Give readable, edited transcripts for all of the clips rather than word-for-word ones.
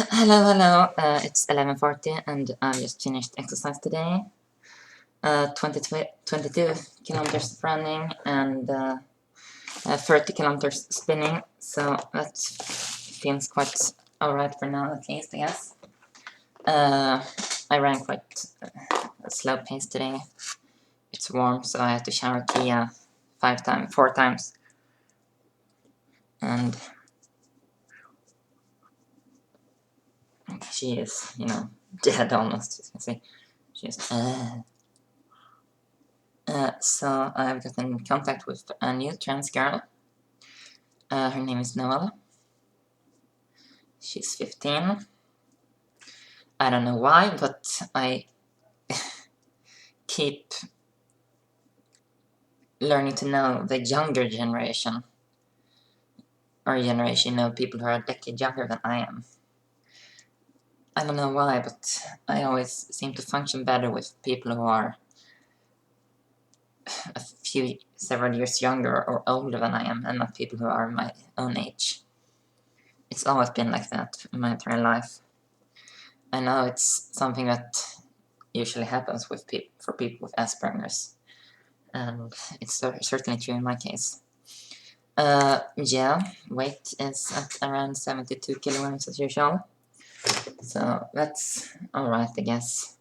Hello. It's 11:40 and I just finished exercise today. 22 kilometers running and 30 kilometers spinning. So that feels quite alright for now, at least, I guess. I ran quite a slow pace today. It's warm, so I had to shower Kia 4 times. And she is, dead almost, you can see. She's so I've got in contact with a new trans girl. Her name is Noelle. She's 15. I don't know why, but I keep learning to know the younger generation. Or generation, people who are a decade younger than I am. I don't know why, but I always seem to function better with people who are several years younger or older than I am, and not people who are my own age. It's always been like that in my entire life. I know it's something that usually happens for people with Asperger's, and it's certainly true in my case. Yeah, weight is at around 72 kilograms as usual, so that's alright, I guess.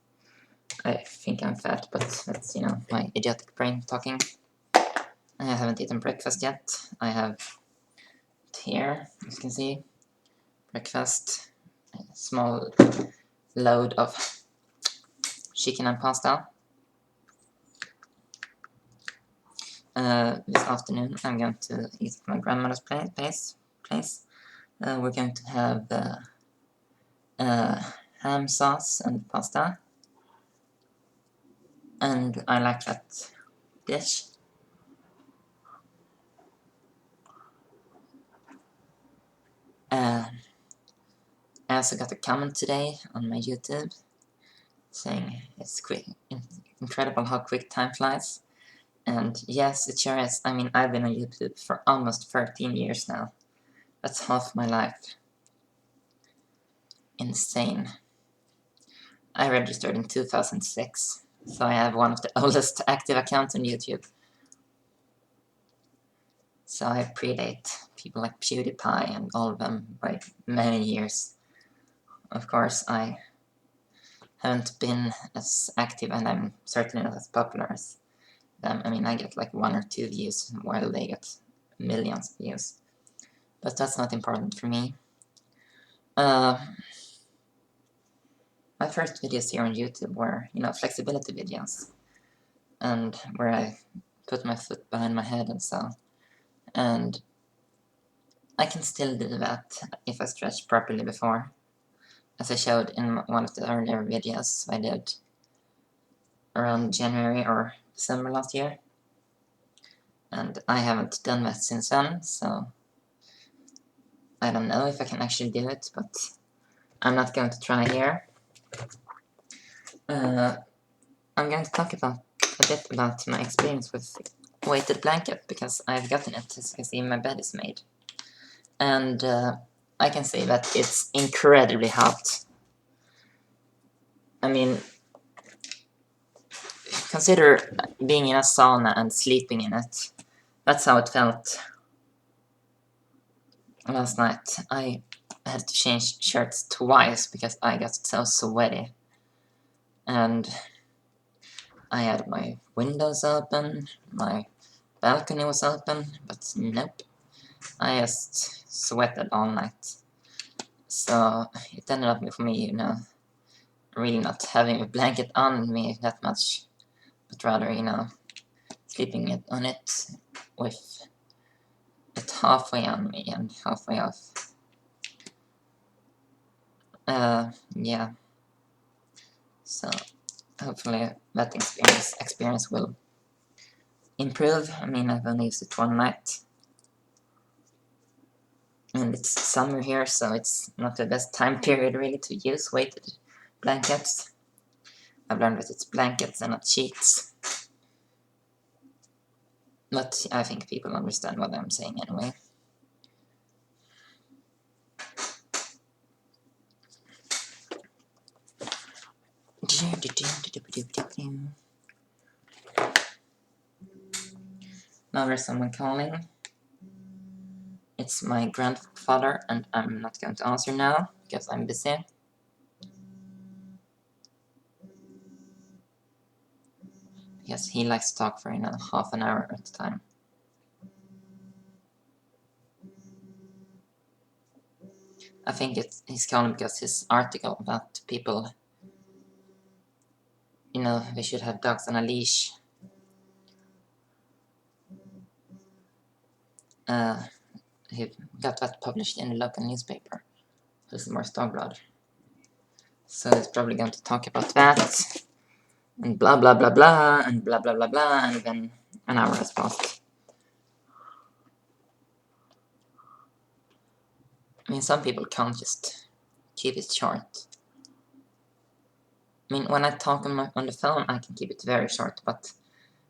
I think I'm fat, but that's, my idiotic brain talking. I haven't eaten breakfast yet. I have here, as you can see, breakfast, a small load of chicken and pasta. This afternoon I'm going to eat at my grandmother's place. We're going to have ham sauce and pasta, and I like that dish. I also got a comment today on my YouTube saying it's incredible how quick time flies. And yes, it sure is. I mean, I've been on YouTube for almost 13 years now. That's half my life. Insane. I registered in 2006, so I have one of the oldest active accounts on YouTube. So I predate people like PewDiePie and all of them by many years. Of course, I haven't been as active, and I'm certainly not as popular as them. I mean, I get like 1 or 2 views, while they get millions of views. But that's not important for me. My first videos here on YouTube were, flexibility videos, and where I put my foot behind my head and so. And I can still do that if I stretch properly before, as I showed in one of the earlier videos I did around January or December last year. And I haven't done that since then, so I don't know if I can actually do it, but I'm not going to try here. I'm going to talk a bit about my experience with weighted blanket, because I've gotten it. As you can see, my bed is made. And I can say that it's incredibly hot. I mean, consider being in a sauna and sleeping in it. That's how it felt last night. I had to change shirts twice because I got so sweaty. And I had my windows open, my balcony was open, but nope. I just sweated all night. So it ended up for me, really not having a blanket on me that much, but rather, sleeping on it with it halfway on me and halfway off. Yeah. So hopefully that experience will improve. I mean, I've only used it one night. And it's summer here, so it's not the best time period really to use weighted blankets. I've learned that it's blankets and not sheets. But I think people understand what I'm saying anyway. Now there's someone calling. It's my grandfather, and I'm not going to answer now because I'm busy. Because he likes to talk for half an hour at a time. I think he's calling because his article about people, they should have dogs on a leash. He got that published in the local newspaper, Helsingborgs Dagblad. So he's probably going to talk about that, and blah blah blah blah, and blah blah blah blah, and then an hour has passed. I mean, some people can't just keep it short. I mean, when I talk on the phone, I can keep it very short, but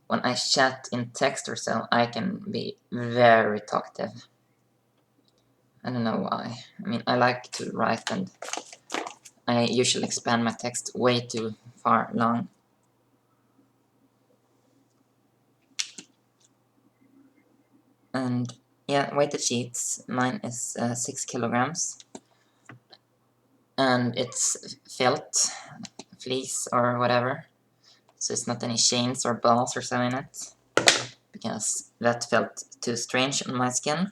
when I chat in text or so, I can be very talkative. I don't know why. I mean, I like to write, and I usually expand my text way too far long. And yeah, weighted sheets. Mine is 6 kilograms, and it's felt, fleece or whatever. So it's not any chains or balls or so in it, because that felt too strange on my skin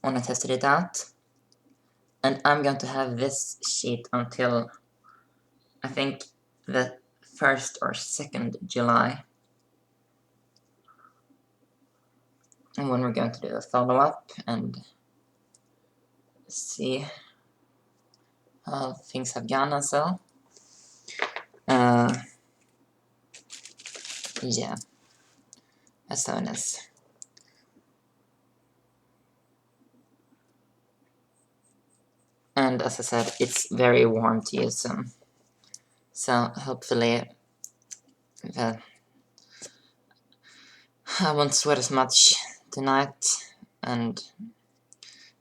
when I tested it out. And I'm going to have this sheet until I think the 1st or 2nd July. And when we're going to do a follow-up and see how things have gone and so. Yeah, that's how it is. And as I said, it's very warm to use them. So hopefully I won't sweat as much tonight, and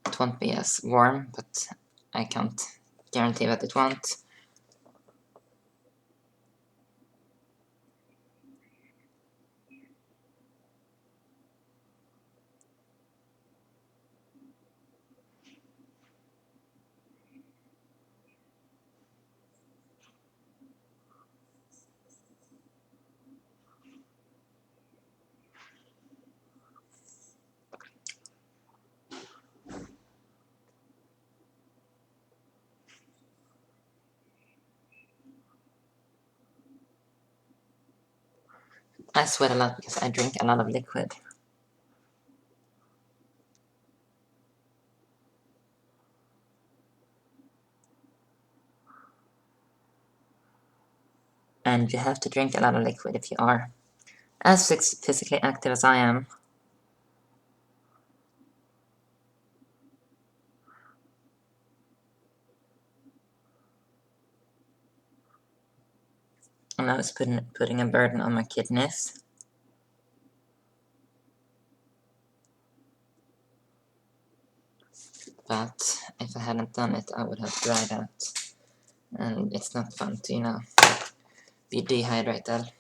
it won't be as warm, but I can't guarantee that it won't. I sweat a lot because I drink a lot of liquid. And you have to drink a lot of liquid if you are as physically active as I am. And I was putting a burden on my kidneys. But if I hadn't done it, I would have dried out. And it's not fun to, be dehydrated.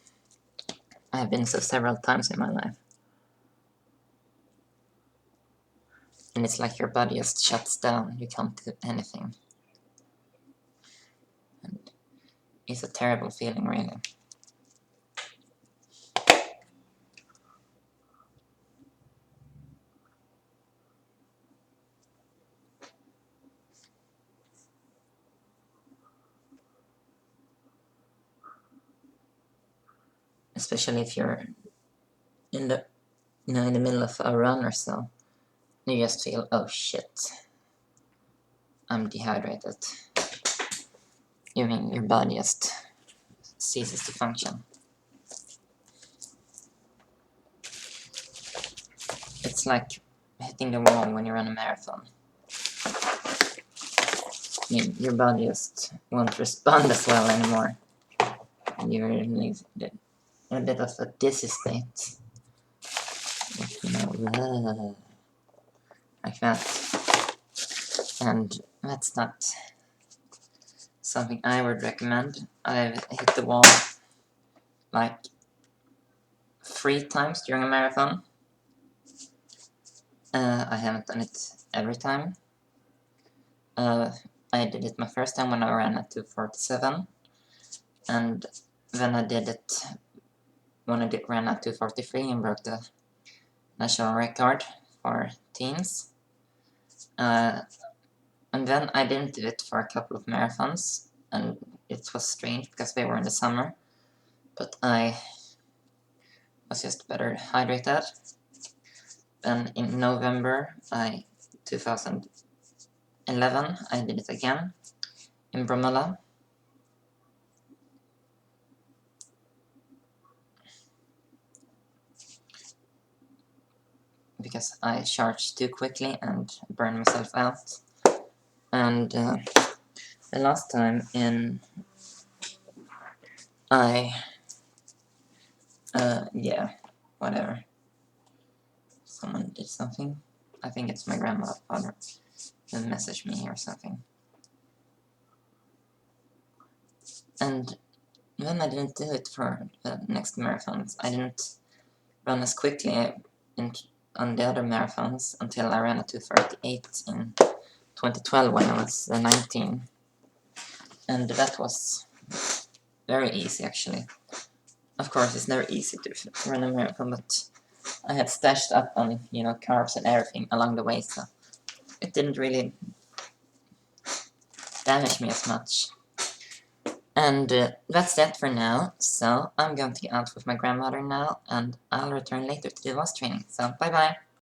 I have been so several times in my life. And it's like your body just shuts down. You can't do anything. And it's a terrible feeling, really. Especially if you're in the in the middle of a run or so. You just feel, oh shit, I'm dehydrated. You mean your body just ceases to function. It's like hitting the wall when you run a marathon. I mean, your body just won't respond as well anymore. You're in a bit of a dizzy state. Like that. And that's not something I would recommend. I've hit the wall like 3 times during a marathon. I haven't done it every time. I did it my first time when I ran at 2:47, and then I did it when I ran at 2:43 and broke the national record for teens. And then I didn't do it for a couple of marathons, and it was strange because they were in the summer, but I was just better hydrated. Then in November 2011, I did it again in Bromölla. Because I charged too quickly and burned myself out. And the last time yeah, whatever. Someone did something. I think it's my grandfather who messaged me or something. And then I didn't do it for the next marathons. I didn't run as quickly on the other marathons until I ran at 2:38 in 2012 when I was 19. And that was very easy, actually. Of course, it's never easy to run a marathon, but I had stashed up on, carbs and everything along the way, so it didn't really damage me as much. And that's that for now, so I'm going to get out with my grandmother now, and I'll return later to do voice training, so bye bye!